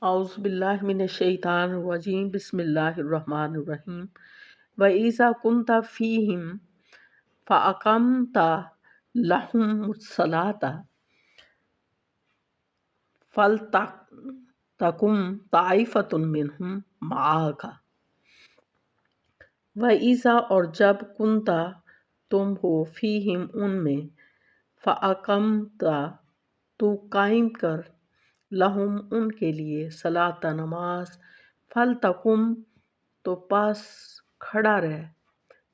اعوذ باللہ من الشیطان الرجیم بسم اللہ الرحمن الرحیم وَإِذَا كُنْتَ فِيهِمْ فَأَقَمْتَ لَهُمُ الصَّلَاةَ فَلْتَقُمْ طَائِفَةٌ مِّنْهُمْ مَعَكَ وَإِذَا اور جب كُنْتَ تم ہو فِيهِمْ ان میں فَأَقَمْتَ تو قائم کر لہم ان کے لیے صلاۃ نماز فلتقم تو پاس کھڑا رہ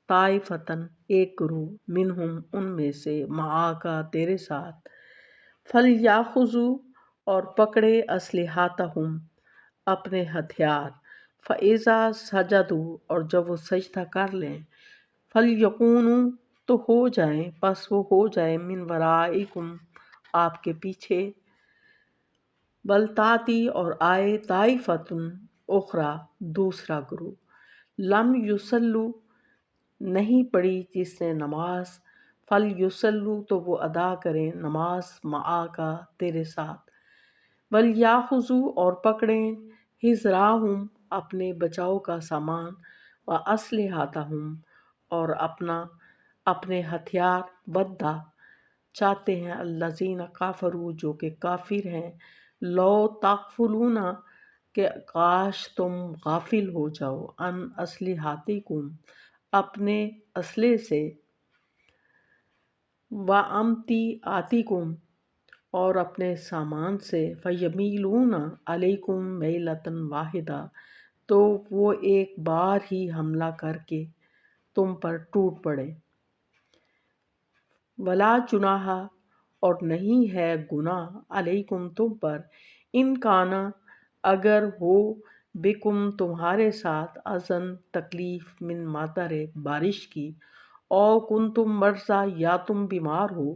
طائفتن ایک گروہ منہم ان میں سے معاکا تیرے ساتھ فلیاخذوا اور پکڑے اسلحتہم اپنے ہتھیار فاذا سجدوا اور جب وہ سجدہ کر لیں فلیکونوا تو ہو جائیں پس وہ ہو جائیں من ورائکم آپ کے پیچھے بلتاتی اور آئے طائفتن اخرى دوسرا گروہ لم یصلوا نہیں پڑھی جس نے نماز فلیصلوا تو وہ ادا کریں نماز معاکا تیرے ساتھ ولیاخذوا اور پکڑیں حذرہم اپنے بچاؤ کا سامان واسلحتہم اور اپنے ہتھیار ودّا چاہتے ہیں الذین کافروا جو کہ کافر ہیں لو تغفلون کہ کاش تم غافل ہو جاؤ ان اسلحتکم اپنے اسلحے سے وامتعاتکم اور اپنے سامان سے فیمیلون علیکم میلۃ واحدہ تو وہ ایک بار ہی حملہ کر کے تم پر ٹوٹ پڑے ولا جناح اور نہیں ہے گناہ علیکم تم پر ان کانا اگر ہو بکم تمہارے ساتھ اذن تکلیف من مطر بارش کی او کنتم مرضی یا تم بیمار ہو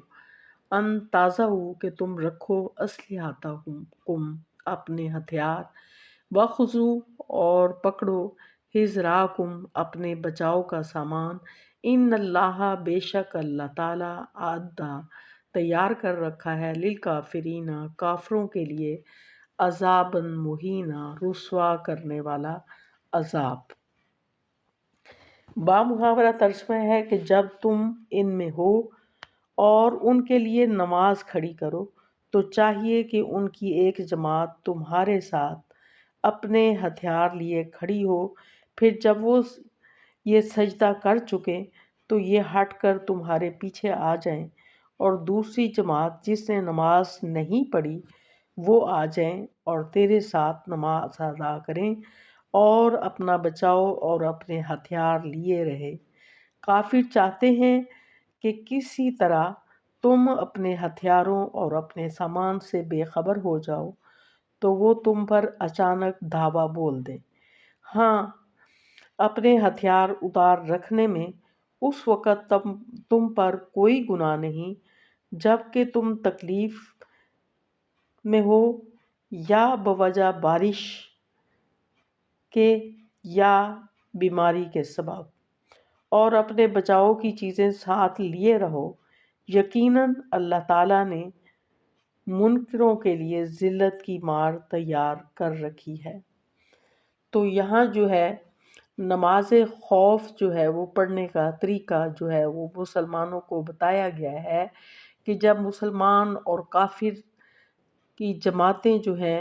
ان تضعوا کہ تم رکھو اسلحتکم اپنے ہتھیار وخذوا اور پکڑو حذرکم اپنے بچاؤ کا سامان ان اللہ بے شک اللہ تعالی اعدّ تیار کر رکھا ہے للکافرین کافروں کے لیے عذابا مہینا رسوا کرنے والا عذاب۔ بامحاورہ ترجمہ ہے کہ جب تم ان میں ہو اور ان کے لیے نماز کھڑی کرو تو چاہیے کہ ان کی ایک جماعت تمہارے ساتھ اپنے ہتھیار لیے کھڑی ہو، پھر جب وہ یہ سجدہ کر چکے تو یہ ہٹ کر تمہارے پیچھے آ جائیں اور دوسری جماعت جس نے نماز نہیں پڑھی وہ آ جائیں اور تیرے ساتھ نماز ادا کریں اور اپنا بچاؤ اور اپنے ہتھیار لیے رہے۔ کافر چاہتے ہیں کہ کسی طرح تم اپنے ہتھیاروں اور اپنے سامان سے بے خبر ہو جاؤ تو وہ تم پر اچانک دھاوا بول دیں۔ ہاں، اپنے ہتھیار اتار رکھنے میں اس وقت تم پر کوئی گناہ نہیں جب کہ تم تکلیف میں ہو یا بوجہ بارش کے یا بیماری کے سبب، اور اپنے بچاؤ کی چیزیں ساتھ لیے رہو، یقیناً اللہ تعالیٰ نے منکروں کے لیے ذلت کی مار تیار کر رکھی ہے۔ تو یہاں جو ہے نماز خوف جو ہے وہ پڑھنے کا طریقہ جو ہے وہ مسلمانوں کو بتایا گیا ہے کہ جب مسلمان اور کافر کی جماعتیں جو ہیں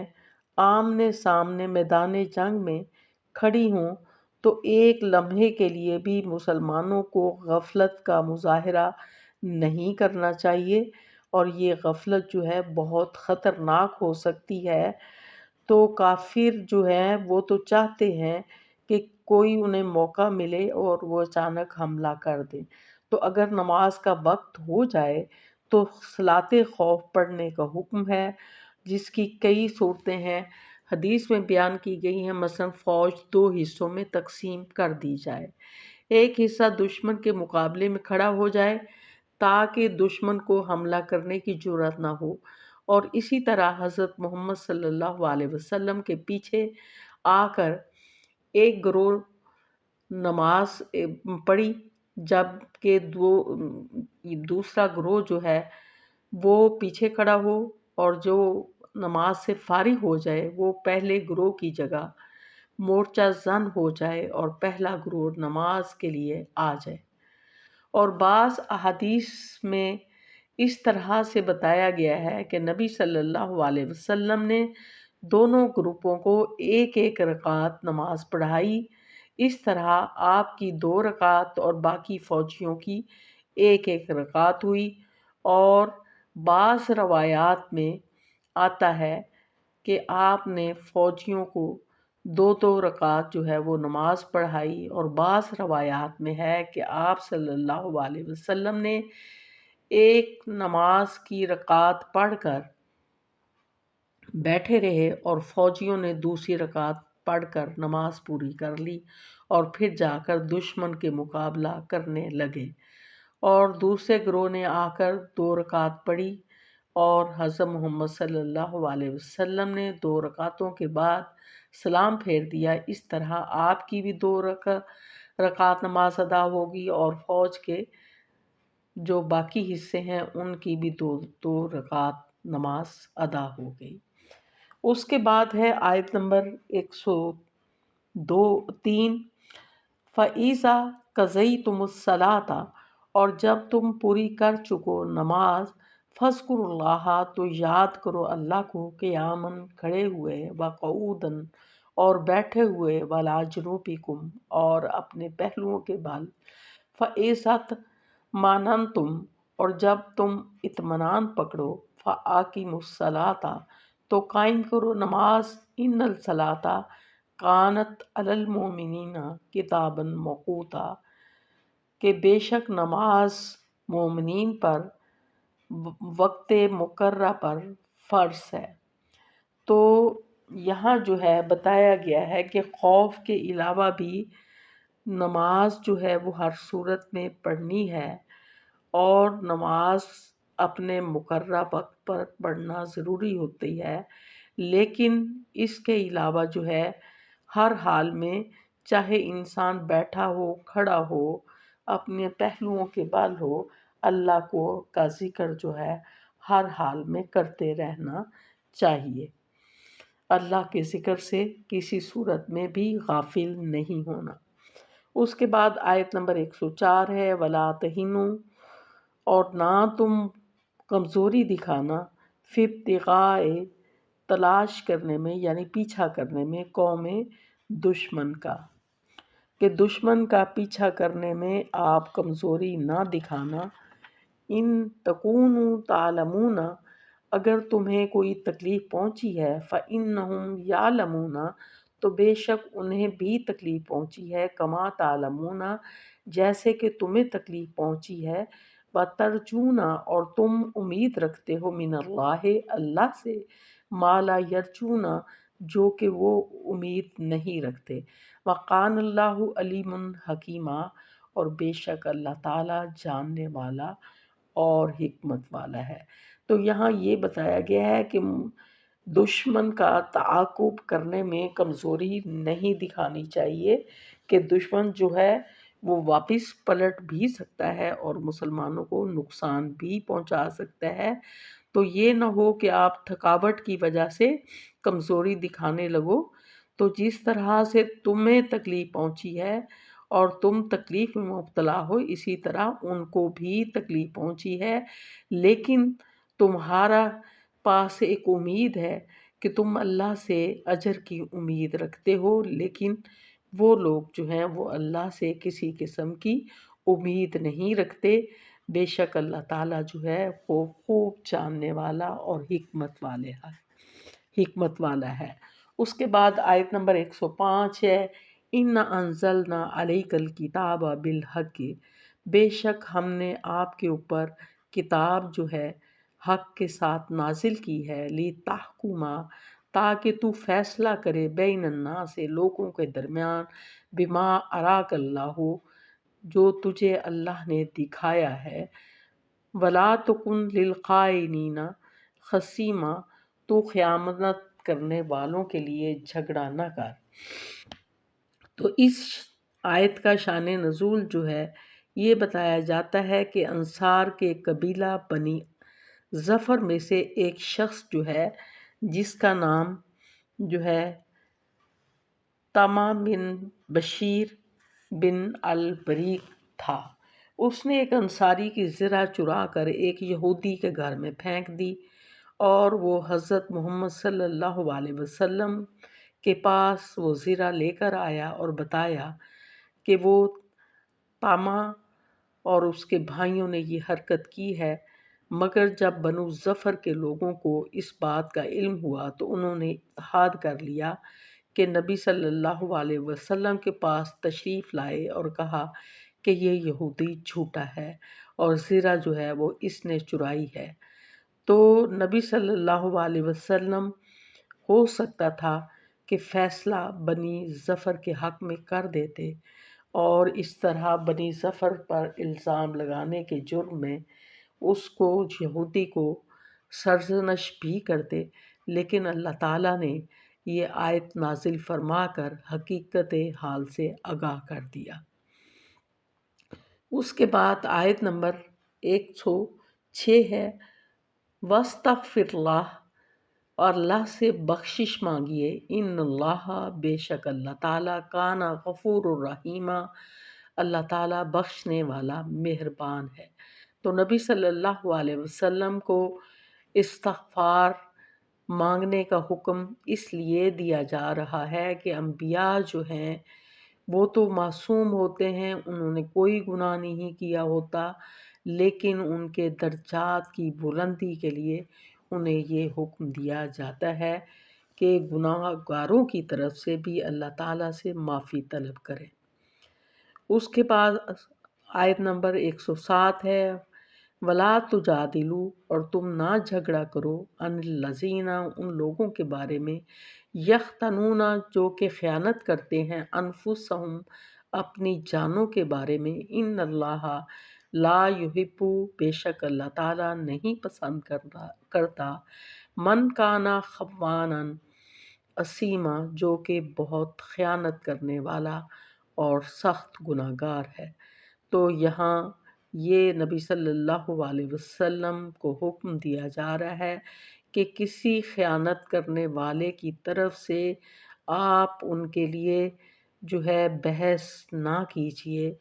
آمنے سامنے میدان جنگ میں کھڑی ہوں تو ایک لمحے کے لیے بھی مسلمانوں کو غفلت کا مظاہرہ نہیں کرنا چاہیے، اور یہ غفلت جو ہے بہت خطرناک ہو سکتی ہے۔ تو کافر جو ہیں وہ تو چاہتے ہیں کہ کوئی انہیں موقع ملے اور وہ اچانک حملہ کر دیں، تو اگر نماز کا وقت ہو جائے تو صلاۃ خوف پڑھنے کا حکم ہے، جس کی کئی صورتیں ہیں، حدیث میں بیان کی گئی ہیں۔ مثلا فوج دو حصوں میں تقسیم کر دی جائے، ایک حصہ دشمن کے مقابلے میں کھڑا ہو جائے تاکہ دشمن کو حملہ کرنے کی جرأت نہ ہو، اور اسی طرح حضرت محمد صلی اللہ علیہ وسلم کے پیچھے آ کر ایک گروہ نماز پڑھی، جب کہ دوسرا گروہ جو ہے وہ پیچھے کھڑا ہو، اور جو نماز سے فارغ ہو جائے وہ پہلے گروہ کی جگہ مورچہ زن ہو جائے اور پہلا گروہ نماز کے لیے آ جائے۔ اور بعض احادیث میں اس طرح سے بتایا گیا ہے کہ نبی صلی اللہ علیہ وسلم نے دونوں گروپوں کو ایک ایک رکعت نماز پڑھائی۔ اس طرح آپ کی 2 رکعت اور باقی فوجیوں کی ایک ایک رکعت ہوئی۔ اور بعض روایات میں آتا ہے کہ آپ نے فوجیوں کو 2 رکعت جو ہے وہ نماز پڑھائی، اور بعض روایات میں ہے کہ آپ صلی اللہ علیہ وسلم نے ایک نماز کی رکعت پڑھ کر بیٹھے رہے اور فوجیوں نے دوسری رکعت پڑھ کر نماز پوری کر لی اور پھر جا کر دشمن کے مقابلہ کرنے لگے۔ اور دوسرے گروہ نے آ کر 2 رکعت پڑھی اور حضرت محمد صلی اللہ علیہ وسلم نے 2 رکعتوں کے بعد سلام پھیر دیا۔ اس طرح آپ کی بھی 2 رکعت نماز ادا ہوگی اور فوج کے جو باقی حصے ہیں ان کی بھی 2 رکعت نماز ادا ہو گئی۔ اس کے بعد ہے آیت نمبر 103 فَإِذَا قَضَيْتُمُ الصَّلَاةَ، اور جب تم پوری کر چکو نماز، فَاذْكُرُوا اللَّهَ، تو یاد کرو اللہ کو، قیاماً کھڑے ہوئے، وَقُعُودًا اور بیٹھے ہوئے، وَعَلَىٰ جُنُوبِكُمْ اور اپنے پہلوؤں کے بل، فَإِذَا اطْمَأْنَنْتُمْ اور جب تم اطمینان پکڑو، فَأَقِیمُوا الصَّلَاةَ تو قائم کرو نماز، ان الصلاۃ کانت علی المؤمنین کتابا موقوتا، کہ بے شک نماز مومنین پر وقت مقررہ پر فرض ہے۔ تو یہاں جو ہے بتایا گیا ہے کہ خوف کے علاوہ بھی نماز جو ہے وہ ہر صورت میں پڑھنی ہے، اور نماز اپنے مقررہ وقت پر پڑھنا ضروری ہوتی ہے، لیکن اس کے علاوہ جو ہے ہر حال میں، چاہے انسان بیٹھا ہو، کھڑا ہو، اپنے پہلوؤں کے بل ہو، اللہ کا ذکر جو ہے ہر حال میں کرتے رہنا چاہیے۔ اللہ کے ذکر سے کسی صورت میں بھی غافل نہیں ہونا۔ اس کے بعد آیت نمبر 104 ہے وَلَا تَهِنُوا، اور نہ تم کمزوری دکھانا، فِي ابْتِغَاءِ تلاش کرنے میں، یعنی پیچھا کرنے میں، قوم دشمن کا، کہ دشمن کا پیچھا کرنے میں آپ کمزوری نہ دکھانا۔ ان تکونوا تعلمون، اگر تمہیں کوئی تکلیف پہنچی ہے، فإنہم یعلمون، تو بے شک انہیں بھی تکلیف پہنچی ہے، کما تعلمون، جیسے کہ تمہیں تکلیف پہنچی ہے، وترجون، اور تم امید رکھتے ہو، من اللہ، اللہ سے، ما لا یرجون، جو کہ وہ امید نہیں رکھتے، وکان اللہ علیم حکیما، اور بے شک اللہ تعالیٰ جاننے والا اور حکمت والا ہے۔ تو یہاں یہ بتایا گیا ہے کہ دشمن کا تعاقب کرنے میں کمزوری نہیں دکھانی چاہیے، کہ دشمن جو ہے وہ واپس پلٹ بھی سکتا ہے اور مسلمانوں کو نقصان بھی پہنچا سکتا ہے۔ تو یہ نہ ہو کہ آپ تھکاوٹ کی وجہ سے کمزوری دکھانے لگو۔ تو جس طرح سے تمہیں تکلیف پہنچی ہے اور تم تکلیف میں مبتلا ہو، اسی طرح ان کو بھی تکلیف پہنچی ہے، لیکن تمہارا پاس ایک امید ہے کہ تم اللہ سے اجر کی امید رکھتے ہو، لیکن وہ لوگ جو ہیں وہ اللہ سے کسی قسم کی امید نہیں رکھتے۔ بے شک اللہ تعالیٰ جو ہے وہ خوب جاننے والا اور حکمت والا ہے۔ اس کے بعد آیت نمبر 105 ہے اِنَّا أَنزَلْنَا عَلَيْكَ الْكِتَابَ بِالْحَقِّ، بے شک ہم نے آپ کے اوپر کتاب جو ہے حق کے ساتھ نازل کی ہے، لِتَحْكُمَ، تاکہ تو فیصلہ کرے، بین الناس، لوگوں کے درمیان، بما اراک اللہ، جو تجھے اللہ نے دکھایا ہے، ولا تکن للخائنین خصیما، تو خیانت کرنے والوں کے لیے جھگڑا نہ کر۔ تو اس آیت کا شان نزول جو ہے یہ بتایا جاتا ہے کہ انصار کے قبیلہ بنی ظفر میں سے ایک شخص جو ہے جس کا نام جو ہے تامہ بن بشیر بن البریق تھا۔ اس نے ایک انصاری کی زرہ چرا کر ایک یہودی کے گھر میں پھینک دی، اور وہ حضرت محمد صلی اللہ علیہ وسلم کے پاس وہ زرہ لے کر آیا اور بتایا کہ وہ تامہ اور اس کے بھائیوں نے یہ حرکت کی ہے، مگر جب بنو ظفر کے لوگوں کو اس بات کا علم ہوا تو انہوں نے اتحاد کر لیا کہ نبی صلی اللہ علیہ وسلم کے پاس تشریف لائے اور کہا کہ یہ یہودی جھوٹا ہے اور زرہ جو ہے وہ اس نے چرائی ہے۔ تو نبی صلی اللہ علیہ وسلم ہو سکتا تھا کہ فیصلہ بنی ظفر کے حق میں کر دیتے اور اس طرح بنی ظفر پر الزام لگانے کے جرم میں اس کو یہودی کو سرزنش بھی کرتے، لیکن اللہ تعالیٰ نے یہ آیت نازل فرما کر حقیقت حال سے آگاہ کر دیا۔ اس کے بعد آیت نمبر 106 ہے، وَاسْتَغْفِرْ اللَّهَ، اور اللہ سے بخشش مانگیے، ان اللہ، بے شک اللہ تعالیٰ، کان غفور الرحیم، اللہ تعالیٰ بخشنے والا مہربان ہے۔ تو نبی صلی اللہ علیہ وسلم کو استغفار مانگنے کا حکم اس لیے دیا جا رہا ہے کہ انبیاء جو ہیں وہ تو معصوم ہوتے ہیں، انہوں نے کوئی گناہ نہیں کیا ہوتا، لیکن ان کے درجات کی بلندی کے لیے انہیں یہ حکم دیا جاتا ہے کہ گناہ گاروں کی طرف سے بھی اللہ تعالیٰ سے معافی طلب کریں۔ اس کے بعد آیت نمبر 107 ہے، وَلَا تُجَادِلُوا، اور تم نہ جھگڑا کرو، عن الذین، ان لوگوں کے بارے میں، یختنون، جو کہ خیانت کرتے ہیں، انفسہم، اپنی جانوں کے بارے میں، ان اللہ لا یحب، بے شک اللہ تعالیٰ نہیں پسند کرتا، من کانا خوانا اثیما، جو کہ بہت خیانت کرنے والا اور سخت گناہ گار ہے۔ تو یہاں یہ نبی صلی اللہ علیہ وسلم کو حکم دیا جا رہا ہے کہ کسی خیانت کرنے والے کی طرف سے آپ ان کے لیے جو ہے بحث نہ کیجیے،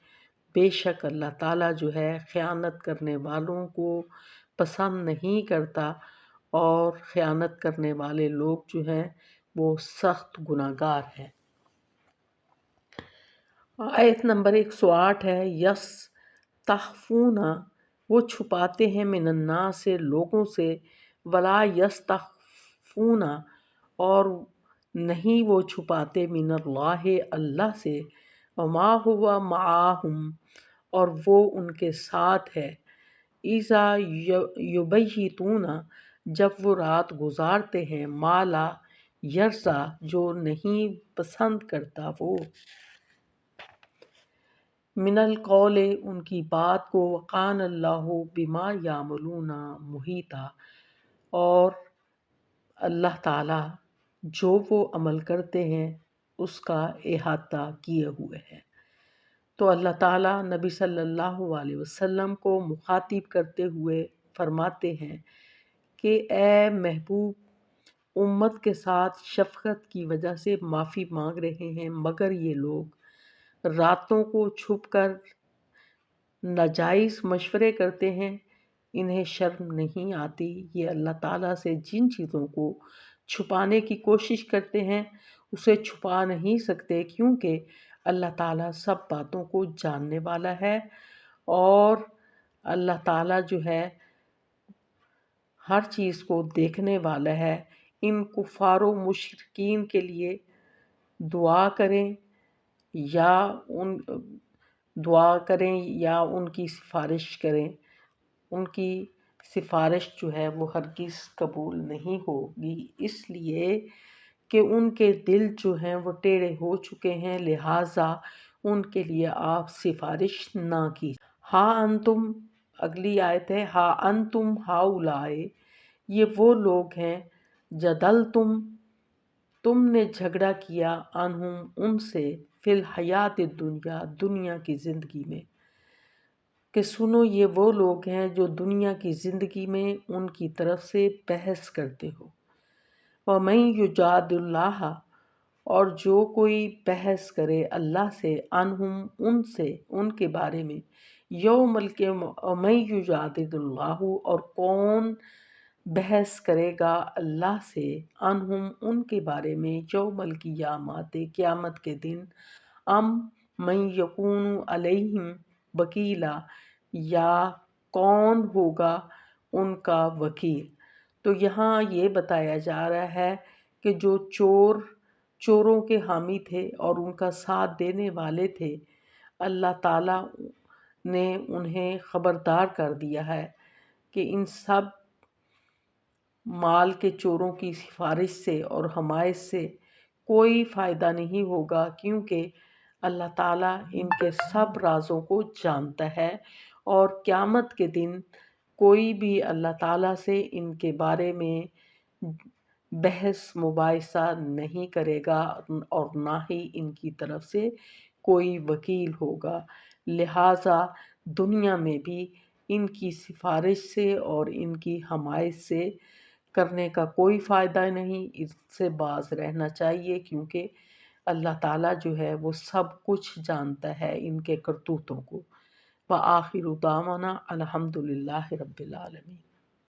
بے شک اللہ تعالیٰ جو ہے خیانت کرنے والوں کو پسند نہیں کرتا، اور خیانت کرنے والے لوگ جو ہیں وہ سخت گناہ گار ہیں۔ آیت نمبر 108 ہے، یس تخفون، وہ چھپاتے ہیں، من الناس سے، لوگوں سے، ولا یستخفون، اور نہیں وہ چھپاتے، من اللہ، اللہ سے، وما ہوا معہم، اور وہ ان کے ساتھ ہے، اذا یبیتون، جب وہ رات گزارتے ہیں، ما لا یرضی، جو نہیں پسند کرتا وہ، من القول، ان کی بات کو، وقان اللہ بما یعملون محیطا، اور اللہ تعالیٰ جو وہ عمل کرتے ہیں اس کا احاطہ کیے ہوئے ہیں۔ تو اللہ تعالیٰ نبی صلی اللہ علیہ وسلم کو مخاطب کرتے ہوئے فرماتے ہیں کہ اے محبوب، امت کے ساتھ شفقت کی وجہ سے معافی مانگ رہے ہیں، مگر یہ لوگ راتوں کو چھپ کر ناجائز مشورے کرتے ہیں، انہیں شرم نہیں آتی، یہ اللہ تعالیٰ سے جن چیزوں کو چھپانے کی کوشش کرتے ہیں اسے چھپا نہیں سکتے، کیونکہ اللہ تعالیٰ سب باتوں کو جاننے والا ہے، اور اللہ تعالیٰ جو ہے ہر چیز کو دیکھنے والا ہے۔ ان کفار و مشرکین کے لیے دعا کریں یا ان کی سفارش کریں، ان کی سفارش جو ہے وہ ہرگز قبول نہیں ہوگی، اس لیے کہ ان کے دل جو ہیں وہ ٹیڑھے ہو چکے ہیں، لہٰذا ان کے لیے آپ سفارش نہ کیجیے۔ ہاں انتم، اگلی آیت ہے، ہاں انتم ہؤلاء، یہ وہ لوگ ہیں، جدلتم، تم نے جھگڑا کیا، عنہم، ان سے، فی الحیات الدنیا، دنیا کی زندگی میں، کہ سنو یہ وہ لوگ ہیں جو دنیا کی زندگی میں ان کی طرف سے بحث کرتے ہو، وَمَن يُجَادِلُ اللَّهَ، اور جو کوئی بحث کرے اللہ سے، عنہم ان سے، ان کے بارے میں، یوم وَمَن یُجَادِلُ اللَّهُ، اور کون بحث کرے گا اللہ سے، عنہم ان کے بارے میں، یوم القیامت، قیامت کے دن، ام من یکون علیہم وکیلا، یا کون ہوگا ان کا وکیل۔ تو یہاں یہ بتایا جا رہا ہے کہ جو چوروں کے حامی تھے اور ان کا ساتھ دینے والے تھے، اللہ تعالیٰ نے انہیں خبردار کر دیا ہے کہ ان سب مال کے چوروں کی سفارش سے اور حمایت سے کوئی فائدہ نہیں ہوگا، کیونکہ اللہ تعالیٰ ان کے سب رازوں کو جانتا ہے، اور قیامت کے دن کوئی بھی اللہ تعالیٰ سے ان کے بارے میں بحث مباحثہ نہیں کرے گا، اور نہ ہی ان کی طرف سے کوئی وکیل ہوگا۔ لہٰذا دنیا میں بھی ان کی سفارش سے اور ان کی حمایت سے کرنے کا کوئی فائدہ نہیں، اس سے باز رہنا چاہیے، کیونکہ اللہ تعالیٰ جو ہے وہ سب کچھ جانتا ہے ان کے کرتوتوں کو۔ وآخر دعوانا الحمد للہ رب العالمین۔